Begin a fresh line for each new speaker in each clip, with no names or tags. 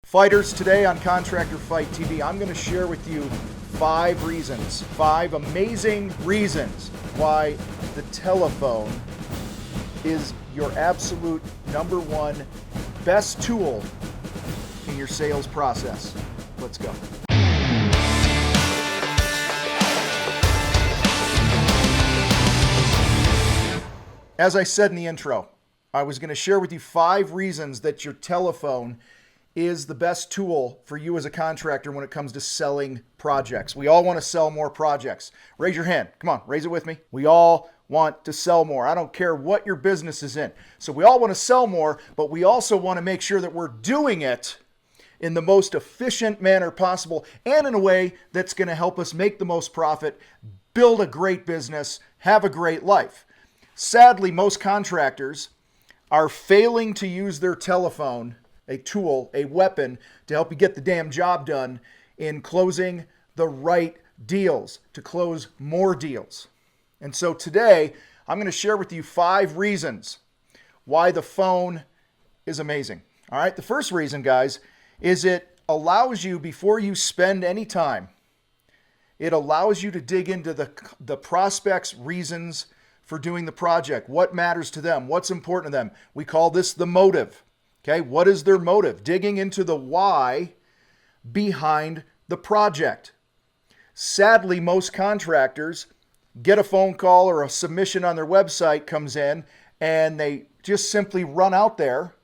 Fighters, today on Contractor Fight TV, I'm going to share with you 5 amazing reasons why the telephone is your absolute number one best tool in your sales process. Let's go. As I said in the intro, I was going to share with you 5 reasons that your telephone is the best tool for you as a contractor when it comes to selling projects. We all want to sell more projects. Raise your hand. Come on, raise it with me. We all want to sell more. I don't care what your business is in. So we all want to sell more, but we also want to make sure that we're doing it in the most efficient manner possible and in a way that's going to help us make the most profit, build a great business, have a great life. Sadly, most contractors are failing to use their telephone, a tool, a weapon to help you get the damn job done in closing the right deals, to close more deals. And so today, I'm going to share with you 5 reasons why the phone is amazing. All right, the first reason, guys, is it allows you, before you spend any time, it allows you to dig into the prospect's reasons for doing the project. What matters to them? What's important to them? We call this the motive. Okay, what is their motive? Digging into the why behind the project. Sadly, most contractors get a phone call or a submission on their website comes in and they just simply run out there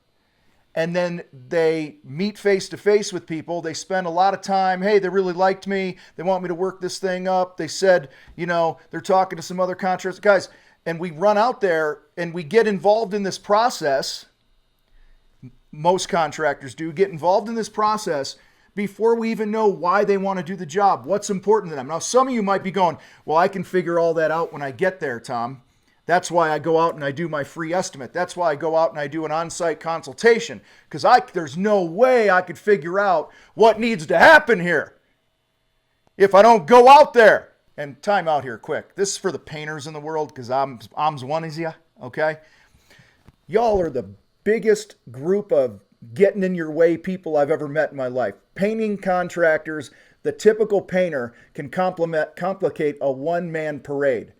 and then they meet face to face with people. They spend a lot of time. Hey, they really liked me. They want me to work this thing up. They said, they're talking to some other contractors. Guys, and we run out there and we get involved in this process. Most contractors do get involved in this process before we even know why they want to do the job, what's important to them. Now, some of you might be going, well, I can figure all that out when I get there, Tom. That's why I go out and I do my free estimate. That's why I go out and I do an on-site consultation, because there's no way I could figure out what needs to happen here if I don't go out there. And time out here quick. This is for the painters in the world, because I'm one of you, okay? Y'all are the biggest group of getting in your way people I've ever met in my life. Painting contractors, the typical painter can complicate a one-man parade.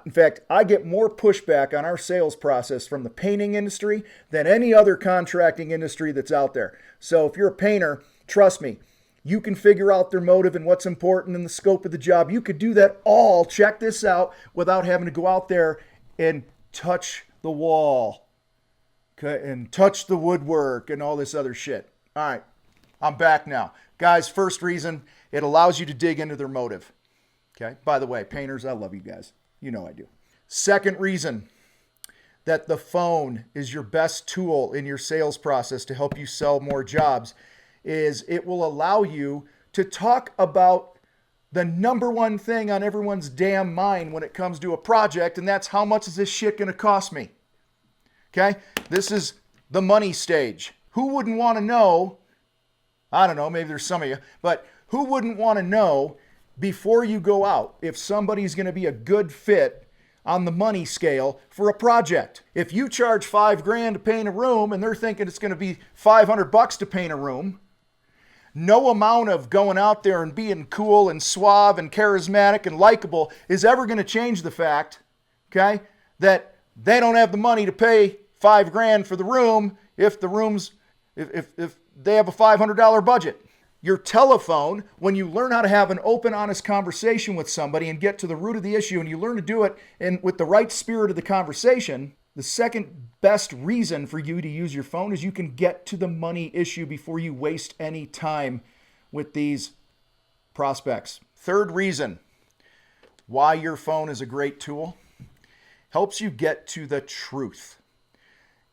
In fact, I get more pushback on our sales process from the painting industry than any other contracting industry that's out there. So if you're a painter, trust me, you can figure out their motive and what's important in the scope of the job. You could do that all, check this out, without having to go out there and touch the wall. Okay, and touch the woodwork and all this other shit. All right, I'm back now. Guys, first reason, it allows you to dig into their motive. Okay, by the way, painters, I love you guys. You know I do. Second reason that the phone is your best tool in your sales process to help you sell more jobs is it will allow you to talk about the number one thing on everyone's damn mind when it comes to a project, and that's how much is this shit going to cost me? Okay, this is the money stage. Who wouldn't want to know, I don't know, maybe there's some of you, but who wouldn't want to know before you go out if somebody's going to be a good fit on the money scale for a project? If you charge $5,000 to paint a room and they're thinking it's going to be $500 to paint a room, no amount of going out there and being cool and suave and charismatic and likable is ever going to change the fact, okay, that they don't have the money to pay $5,000 for the room if they have a $500 budget. Your telephone, when you learn how to have an open, honest conversation with somebody and get to the root of the issue, and you learn to do it with the right spirit of the conversation, the second best reason for you to use your phone is you can get to the money issue before you waste any time with these prospects. Third reason why your phone is a great tool, helps you get to the truth.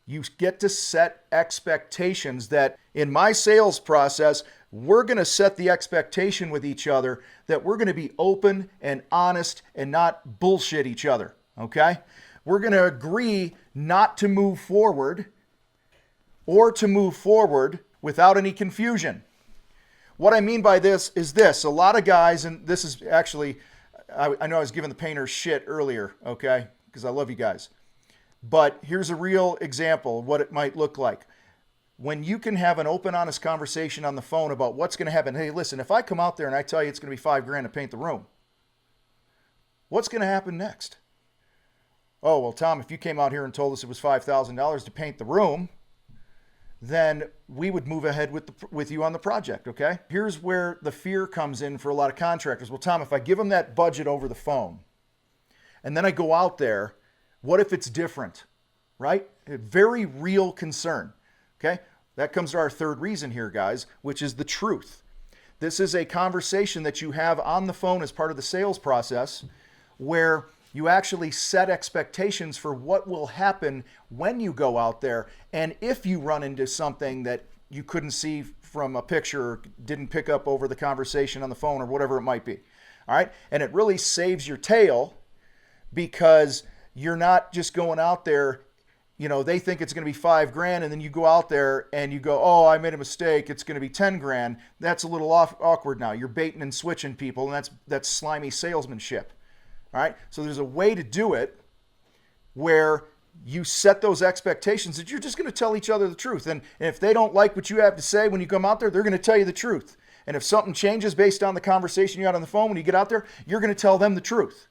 You get to set expectations that in my sales process, we're going to set the expectation with each other that we're going to be open and honest and not bullshit each other, okay? We're going to agree not to move forward or to move forward without any confusion. What I mean by this is this. A lot of guys, and this is actually, I know I was giving the painters shit earlier, okay? Because I love you guys. But here's a real example of what it might look like. when you can have an open, honest conversation on the phone about what's going to happen. Hey, listen, if I come out there and I tell you it's going to be $5,000 to paint the room, what's going to happen next? Oh, well, Tom, if you came out here and told us it was $5,000 to paint the room, then we would move ahead with you on the project, okay? Here's where the fear comes in for a lot of contractors. Well, Tom, if I give them that budget over the phone and then I go out there, what if it's different, right? A very real concern, okay? That comes to our third reason here, guys, which is the truth. This is a conversation that you have on the phone as part of the sales process where you actually set expectations for what will happen when you go out there and if you run into something that you couldn't see from a picture or didn't pick up over the conversation on the phone or whatever it might be. All right? And it really saves your tail because you're not just going out there, you know, they think it's going to be $5,000 and then you go out there and you go, oh, I made a mistake, it's going to be $10,000. That's a little awkward now. You're baiting and switching people, and that's slimy salesmanship. All right, so there's a way to do it where you set those expectations that you're just going to tell each other the truth. And if they don't like what you have to say when you come out there, they're going to tell you the truth. And if something changes based on the conversation you had on the phone when you get out there, you're going to tell them the truth.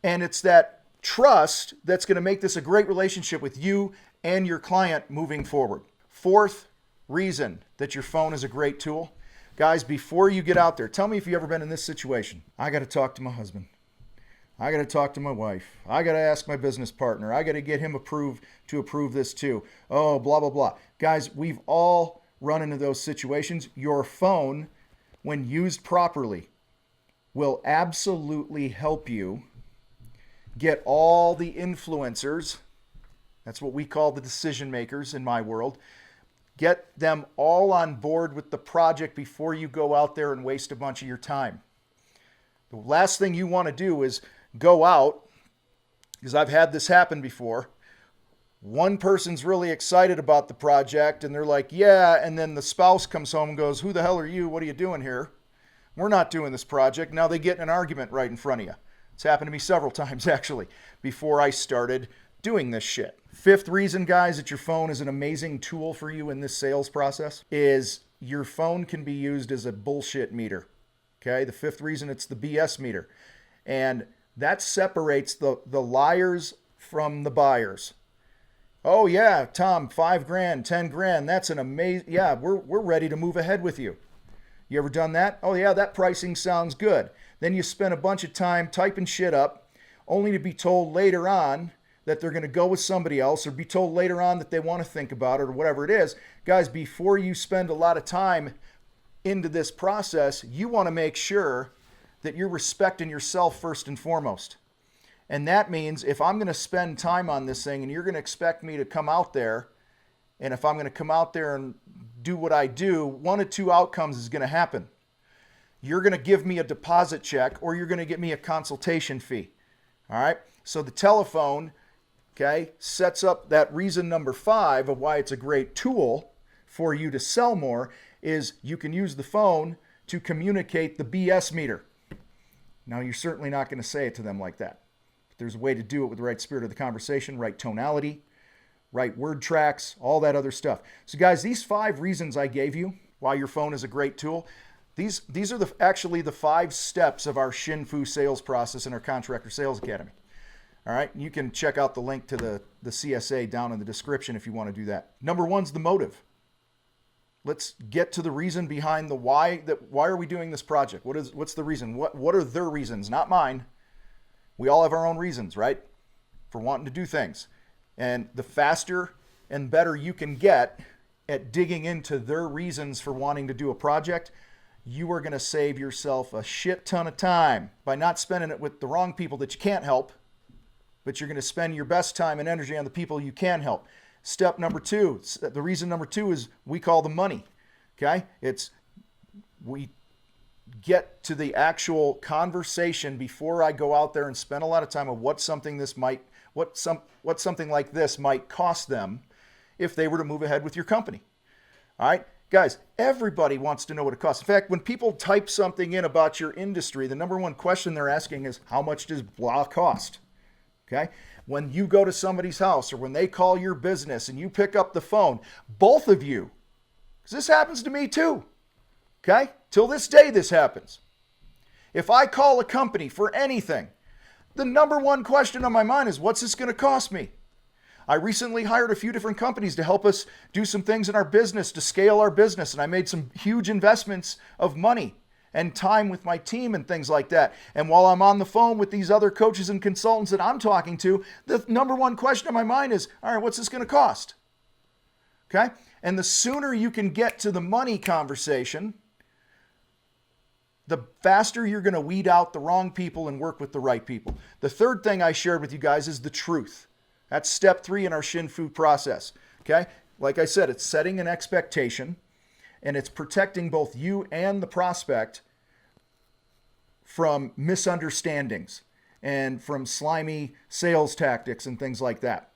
And it's that trust that's going to make this a great relationship with you and your client moving forward. Fourth reason that your phone is a great tool. Guys, before you get out there, tell me if you've ever been in this situation. I got to talk to my husband. I got to talk to my wife. I got to ask my business partner. I got to get him to approve this too. Oh, blah, blah, blah. Guys, we've all run into those situations. Your phone, when used properly, will absolutely help you get all the influencers. That's what we call the decision makers in my world. Get them all on board with the project before you go out there and waste a bunch of your time. The last thing you want to do is go out, because I've had this happen before. One person's really excited about the project and they're like, yeah, and then the spouse comes home and goes, who the hell are you? What are you doing here? We're not doing this project. Now they get in an argument right in front of you. It's happened to me several times actually before I started doing this shit. Fifth reason, guys, that your phone is an amazing tool for you in this sales process is your phone can be used as a bullshit meter. Okay, the fifth reason, it's the BS meter. And that separates the liars from the buyers. Oh yeah, Tom, $5,000, $10,000, that's an amazing, yeah, we're ready to move ahead with you. You ever done that? Oh yeah, that pricing sounds good. Then you spend a bunch of time typing shit up, only to be told later on that they're going to go with somebody else, or be told later on that they want to think about it, or whatever it is. Guys, before you spend a lot of time into this process, you want to make sure that you're respecting yourself first and foremost. And that means if I'm going to spend time on this thing and you're going to expect me to come out there, and if I'm going to come out there and do what I do, one of two outcomes is going to happen. You're going to give me a deposit check or you're going to get me a consultation fee. All right? So the telephone, okay, sets up that reason number 5 of why it's a great tool for you to sell more is you can use the phone to communicate the BS meter. Now, you're certainly not going to say it to them like that. But there's a way to do it with the right spirit of the conversation, right tonality, right word tracks, all that other stuff. So, guys, these 5 reasons I gave you why your phone is a great tool, these are actually the 5 steps of our Shin Fu sales process in our Contractor Sales Academy. All right, you can check out the link to the CSA down in the description if you want to do that. Number 1's the motive. Let's get to the reason behind the why. Why are we doing this project? What's the reason? What are their reasons? Not mine. We all have our own reasons, right? For wanting to do things. And the faster and better you can get at digging into their reasons for wanting to do a project, you are going to save yourself a shit ton of time by not spending it with the wrong people that you can't help, but you're going to spend your best time and energy on the people you can help. Step number 2, the reason number 2 is we call the money, okay? We get to the actual conversation before I go out there and spend a lot of time on what something like this might cost them if they were to move ahead with your company. All right, guys, everybody wants to know what it costs. In fact, when people type something in about your industry, the number 1 question they're asking is, how much does blah cost? Okay? When you go to somebody's house or when they call your business and you pick up the phone, both of you Because this happens to me too. Okay? Till this day, this happens. If I call a company for anything, the number one question on my mind is, what's this going to cost me? I recently hired a few different companies to help us do some things in our business, to scale our business, and I made some huge investments of money and time with my team and things like that. And while I'm on the phone with these other coaches and consultants that I'm talking to, the number one question on my mind is, all right, what's this going to cost? Okay? And the sooner you can get to the money conversation, the faster you're going to weed out the wrong people and work with the right people. The third thing I shared with you guys is the truth. That's step 3 in our Shin-Fu process. Okay? Like I said, it's setting an expectation, and it's protecting both you and the prospect from misunderstandings and from slimy sales tactics and things like that.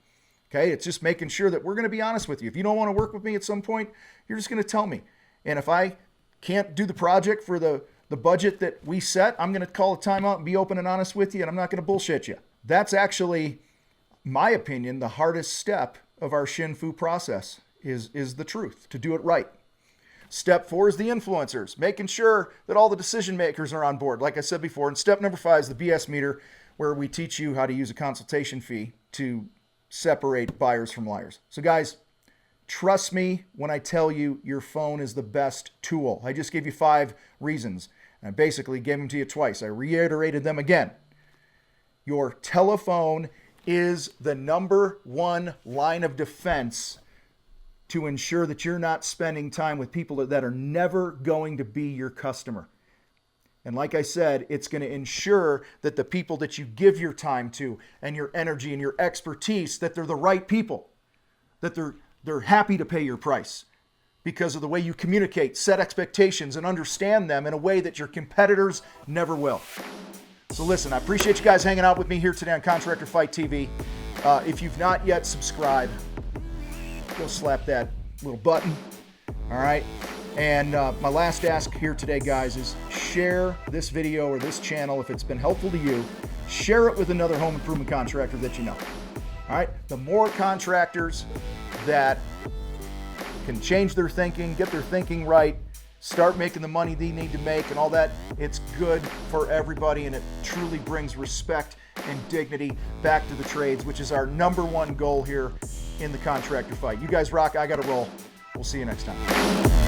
Okay? It's just making sure that we're going to be honest with you. If you don't want to work with me at some point, you're just going to tell me. And if I can't do the project for the budget that we set, I'm going to call a timeout and be open and honest with you, and I'm not going to bullshit you. That's actually, my opinion, the hardest step of our Shin-Fu process is the truth, to do it right. Step 4 is the influencers, making sure that all the decision makers are on board, like I said before. And step number 5 is the BS meter, where we teach you how to use a consultation fee to separate buyers from liars. So guys, trust me when I tell you your phone is the best tool. I just gave you 5 reasons. I basically gave them to you twice. I reiterated them again. Your telephone is the number one line of defense to ensure that you're not spending time with people that are never going to be your customer. And like I said, it's going to ensure that the people that you give your time to and your energy and your expertise, that they're the right people, that they're happy to pay your price because of the way you communicate, set expectations, and understand them in a way that your competitors never will. So listen, I appreciate you guys hanging out with me here today on Contractor Fight TV. If you've not yet subscribed, go slap that little button, all right? And my last ask here today, guys, is share this video or this channel if it's been helpful to you. Share it with another home improvement contractor that you know, all right? The more contractors that can change their thinking, get their thinking right, start making the money they need to make and all that, it's good for everybody, and it truly brings respect and dignity back to the trades, which is our number one goal here in the contractor fight. You guys rock. I got to roll. We'll see you next time.